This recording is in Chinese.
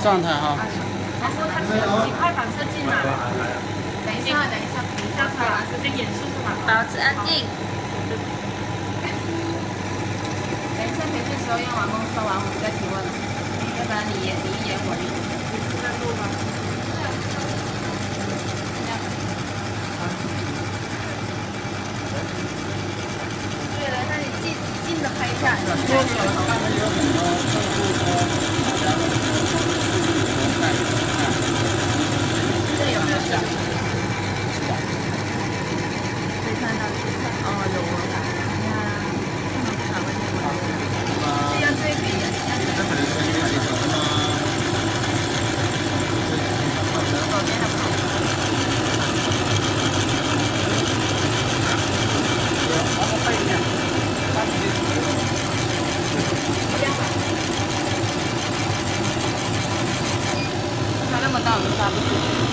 上台哈。还是它只有几块反射镜啊？等一下，等一下，叫出来是在演示是吧？保持安静。等一下培训时候用完后说完，我们再提问了。要不然你一言我一语。你是在录吗？对了，那你近的拍一下。这有没有像？可以看到哦，有哦。这样对比，左边还不好。它那么大，我们抓不住。